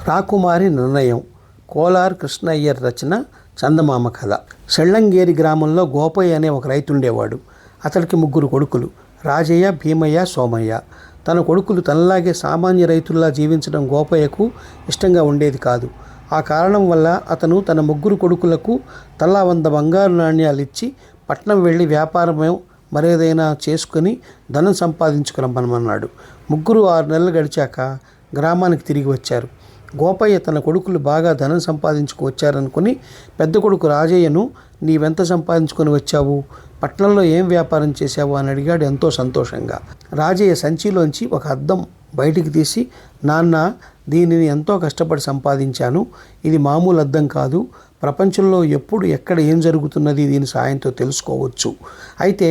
రాకుమారి నిర్ణయం. కోలార్ కృష్ణయ్యర్ రచన. చందమామ కథ. సెళ్ళంగేరి గ్రామంలో గోపయ్య అనే ఒక రైతుండేవాడు. అతడికి 3 కొడుకులు, రాజయ్య, భీమయ్య, సోమయ్య. తన కొడుకులు తనలాగే సామాన్య రైతుల్లా జీవించడం గోపయ్యకు ఇష్టంగా ఉండేది కాదు. ఆ కారణం వల్ల అతను తన 3 కొడుకులకు తలా 100 బంగారు నాణ్యాలు ఇచ్చి పట్నం వెళ్ళి వ్యాపారమే మరేదైనా చేసుకుని ధనం సంపాదించుకురమ్మన్నాడు. 3 6 నెలలు గడిచాక గ్రామానికి తిరిగి వచ్చారు. గోపయ్య తన కొడుకులు బాగా ధనం సంపాదించుకు వచ్చారనుకుని పెద్ద కొడుకు రాజయ్యను, నీవెంత సంపాదించుకొని వచ్చావు, పట్నంలో ఏం వ్యాపారం చేశావు అని అడిగాడు ఎంతో సంతోషంగా. రాజయ్య సంచిలోంచి ఒక అద్దం బయటికి తీసి, నాన్న, దీనిని ఎంతో కష్టపడి సంపాదించాను. ఇది మామూలు అద్దం కాదు. ప్రపంచంలో ఎప్పుడు ఎక్కడ ఏం జరుగుతున్నది దీని సాయంతో తెలుసుకోవచ్చు. అయితే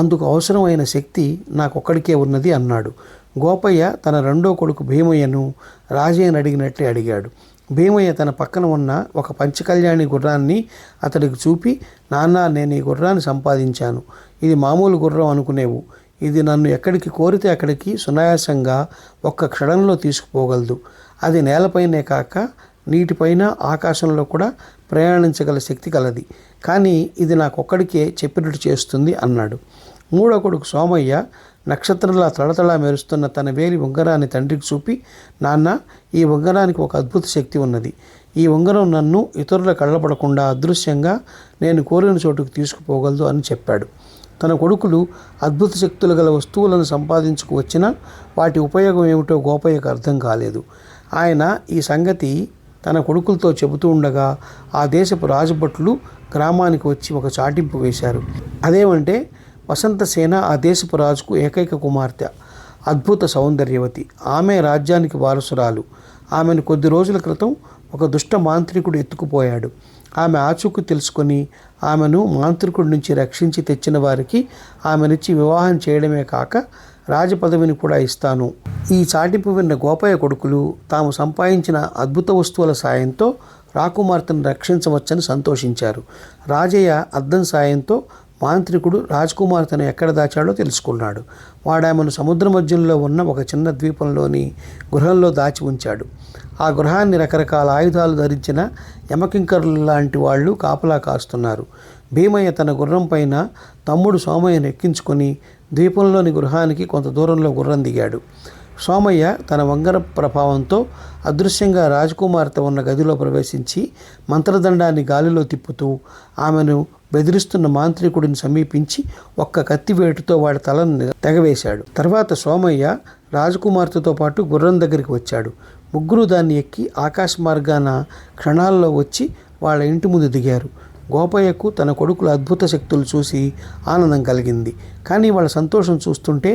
అందుకు అవసరమైన శక్తి నాకొక్కడికే ఉన్నది అన్నాడు. గోపయ్య తన 2వ కొడుకు భీమయ్యను రాజయ్యను అడిగినట్లే అడిగాడు. భీమయ్య తన పక్కన ఉన్న ఒక పంచకళ్యాణి గుర్రాన్ని అతడికి చూపి, నాన్న, నేను ఈ గుర్రాన్ని సంపాదించాను. ఇది మామూలు గుర్రం అనుకునేవు. ఇది నన్ను ఎక్కడికి కోరితే అక్కడికి సునాయాసంగా ఒక్క క్షణంలో తీసుకుపోగలదు. అది నేలపైనే కాక నీటిపైన, ఆకాశంలో కూడా ప్రయాణించగల శక్తి కలది. కానీ ఇది నాకొక్కడికే చెప్పినట్టు చేస్తుంది అన్నాడు. 3వ కొడుకు సోమయ్య నక్షత్రంలా తళతళా మెరుస్తున్న తన వేలి ఉంగరాన్ని తండ్రికి చూపి, నాన్న, ఈ ఉంగరానికి ఒక అద్భుత శక్తి ఉన్నది. ఈ ఉంగరం నన్ను ఇతరుల కళ్ళపడకుండా అదృశ్యంగా నేను కోరిన చోటుకు తీసుకుపోగలదు అని చెప్పాడు. తన కొడుకులు అద్భుత శక్తులు గల వస్తువులను సంపాదించుకు వచ్చినా వాటి ఉపయోగం ఏమిటో గోపయ్యకు అర్థం కాలేదు. ఆయన ఈ సంగతి తన కొడుకులతో చెబుతూ ఉండగా ఆ దేశపు రాజభటులు గ్రామానికి వచ్చి ఒక చాటింపు వేశారు. అదేమంటే, వసంతసేన ఆ దేశపు రాజుకు ఏకైక కుమార్తె, అద్భుత సౌందర్యవతి. ఆమె రాజ్యానికి వారసురాలు. ఆమెను కొద్ది రోజుల క్రితం ఒక దుష్ట మాంత్రికుడు ఎత్తుకుపోయాడు. ఆమె ఆచూకు తెలుసుకొని ఆమెను మాంత్రికుడి నుంచి రక్షించి తెచ్చిన వారికి ఆమెనిచ్చి వివాహం చేయడమే కాక రాజపదవిని కూడా ఇస్తాను. ఈ చాటింపు విన్న గోపయ్య కొడుకులు తాము సంపాదించిన అద్భుత వస్తువుల సాయంతో రాకుమార్తెను రక్షించవచ్చని సంతోషించారు. రాజయ్య అద్దం సాయంతో మాంత్రికుడు రాజకుమార్తెను ఎక్కడ దాచాడో తెలుసుకున్నాడు. వాడామెను సముద్ర మధ్యంలో ఉన్న ఒక చిన్న ద్వీపంలోని గృహంలో దాచి ఉంచాడు. ఆ గృహాన్ని రకరకాల ఆయుధాలు ధరించిన యమకింకరులు లాంటి వాళ్ళు కాపలా కాస్తున్నారు. భీమయ్య తన గుర్రం పైన తమ్ముడు సోమయ్యను ఎక్కించుకొని ద్వీపంలోని గృహానికి కొంత దూరంలో గుర్రం దిగాడు. సోమయ్య తన వంగర ప్రభావంతో అదృశ్యంగా రాజకుమార్తె ఉన్న గదిలో ప్రవేశించి మంత్రదండాన్ని గాలిలో తిప్పుతూ ఆమెను బెదిరిస్తున్న మాంత్రికుడిని సమీపించి ఒక్క కత్తివేటుతో వాడి తలను తెగవేశాడు. తర్వాత సోమయ్య రాజకుమార్తెతో పాటు గుర్రం దగ్గరికి వచ్చాడు. 3 దాన్ని ఎక్కి ఆకాశ మార్గాన క్షణాల్లో వచ్చి వాళ్ళ ఇంటి ముందు దిగారు. గోపయ్యకు తన కొడుకుల అద్భుత శక్తులు చూసి ఆనందం కలిగింది. కానీ వాళ్ళ సంతోషం చూస్తుంటే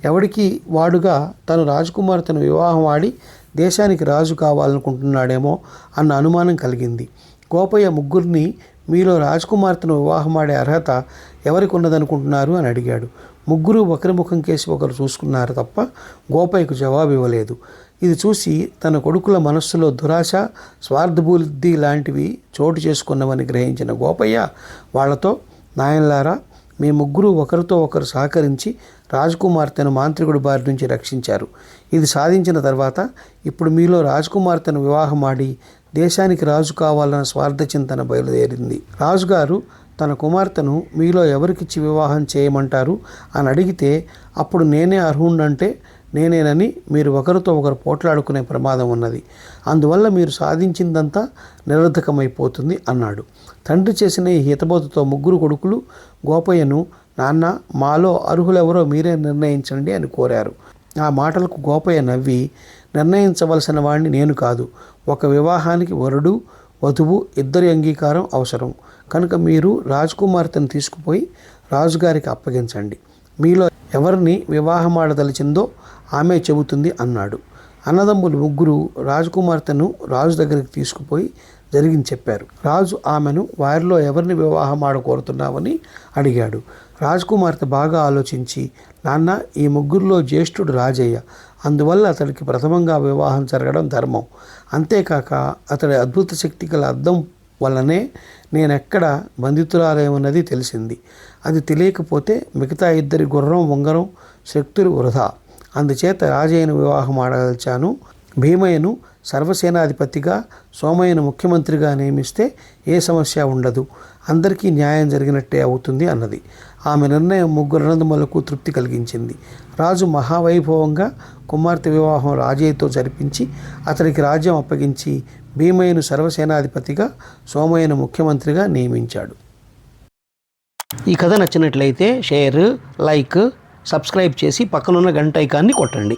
ఎవడికి వాడుగా తను రాజకుమార్తెను వివాహం ఆడి దేశానికి రాజు కావాలనుకుంటున్నాడేమో అన్న అనుమానం కలిగింది. గోపయ్య 3 మీలో రాజకుమార్తెను వివాహమాడే అర్హత ఎవరికి ఉన్నదనుకుంటున్నారు అని అడిగాడు. 3 ఒకరి ముఖం కేసి ఒకరు చూసుకున్నారు తప్ప గోపయ్యకు జవాబు ఇవ్వలేదు. ఇది చూసి తన కొడుకుల మనస్సులో దురాశ, స్వార్థబుద్ధి లాంటివి చోటు చేసుకున్నవని గ్రహించిన గోపయ్య వాళ్లతో, నాయనలారా, మీ 3 ఒకరితో ఒకరు సహకరించి రాజకుమార్తెను మాంత్రికుడి బారి నుంచి రక్షించారు. ఇది సాధించిన తర్వాత ఇప్పుడు మీలో రాజకుమార్తెను వివాహమాడి దేశానికి రాజు కావాలన్న స్వార్థ చింతన బయలుదేరింది. రాజుగారు తన కుమార్తెను మీలో ఎవరికిచ్చి వివాహం చేయమంటారు అని అడిగితే అప్పుడు నేనే అర్హుణ్ణంటే నేనేనని మీరు ఒకరితో ఒకరు పోట్లాడుకునే ప్రమాదం ఉన్నది. అందువల్ల మీరు సాధించిందంతా నిరర్ధకమైపోతుంది అన్నాడు. తండ్రి చేసిన ఈ హితబోధతో 3 కొడుకులు గోపయ్యను, నాన్న, మాలో అర్హులెవరో మీరే నిర్ణయించండి అని కోరారు. ఆ మాటలకు గోపయ్య నవ్వి, నిర్ణయించవలసిన వాడిని నేను కాదు. ఒక వివాహానికి వరుడు, వధువు ఇద్దరి అంగీకారం అవసరం. కనుక మీరు రాజకుమార్తెను తీసుకుపోయి రాజుగారికి అప్పగించండి. మీలో ఎవరిని వివాహమాడదలిచిందో ఆమె చెబుతుంది అన్నాడు. అన్నదమ్ములు 3 రాజకుమార్తెను రాజు దగ్గరికి తీసుకుపోయి జరిగింది చెప్పారు. రాజు ఆమెను వారిలో ఎవరిని వివాహమాడ కోరుతున్నామని అడిగాడు. రాజకుమార్తె బాగా ఆలోచించి, నాన్న, ఈ 3లో జ్యేష్ఠుడు రాజయ్య. అందువల్ల అతడికి ప్రథమంగా వివాహం జరగడం ధర్మం. అంతేకాక అతడి అద్భుత శక్తి గల అద్దం వల్లనే నేనెక్కడ బంధితురాలేమన్నది తెలిసింది. అది తెలియకపోతే మిగతా 2 గుర్రం, ఉంగరం శక్తులు వృధా. అందుచేత రాజయ్యను వివాహం ఆడదలిచాను. భీమయ్యను సర్వసేనాధిపతిగా, సోమయ్యను ముఖ్యమంత్రిగా నియమిస్తే ఏ సమస్య ఉండదు, అందరికీ న్యాయం జరిగినట్టే అవుతుంది అన్నది. ఆమె నిర్ణయం ముగ్గురు అన్నదమ్ములకు తృప్తి కలిగించింది. రాజు మహావైభవంగా కుమార్తె వివాహం రాజయ్యతో జరిపించి అతడికి రాజ్యం అప్పగించి భీమయ్యను సర్వసేనాధిపతిగా, సోమయ్యను ముఖ్యమంత్రిగా నియమించాడు. ఈ కథ నచ్చినట్లయితే షేర్, లైక్, సబ్స్క్రైబ్ చేసి పక్కనున్న గంట ఐకాన్ని కొట్టండి.